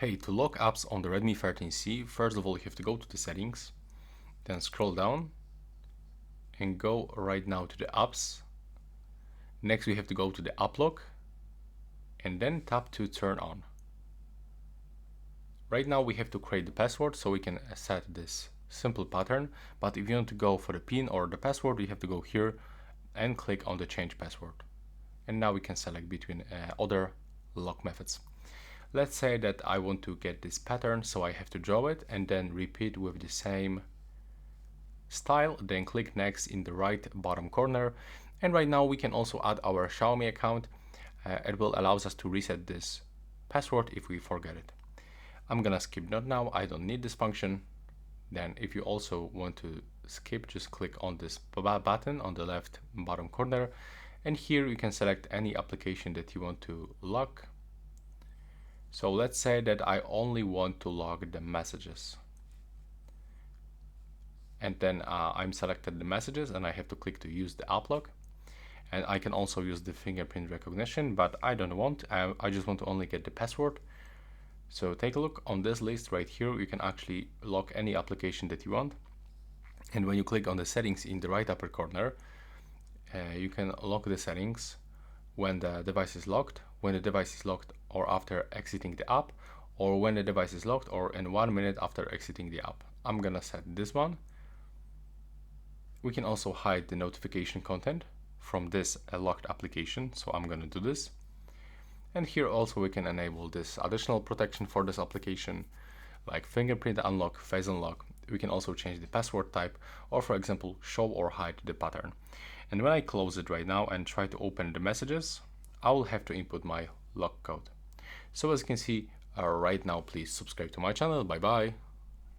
Hey, to lock apps on the Redmi 13C, first of all you have to go to the settings, then scroll down and go right now to the apps. Next we have to go to the app lock and then tap to turn on. Right now we have to create the password so we can set this simple pattern, but if you want to go for the PIN or the password, you have to go here and click on the change password. And now we can select between other lock methods. Let's say that I want to get this pattern, so I have to draw it and then repeat with the same style, then click next in the right bottom corner. And right now we can also add our Xiaomi account. It will allow us to reset this password if we forget it. I'm gonna skip not now, I don't need this function. Then if you also want to skip, just click on this button on the left bottom corner, and here you can select any application that you want to lock. So let's say that I only want to log the messages. And then I'm selected the messages and I have to click to use the app lock. And I can also use the fingerprint recognition, but I don't want, I just want to only get the password. So take a look on this list right here. You can actually lock any application that you want. And when you click on the settings in the right upper corner, you can lock the settings when the device is locked, when the device is locked or after exiting the app, or when the device is locked or in 1 minute after exiting the app. I'm gonna set this one. We can also hide the notification content from this locked application, so I'm gonna do this. And here also we can enable this additional protection for this application, like fingerprint unlock, face unlock. We can also change the password type, or for example show or hide the pattern. And when I close it right now and try to open the messages, I will have to input my lock code. So as you can see right now, please subscribe to my channel. Bye bye.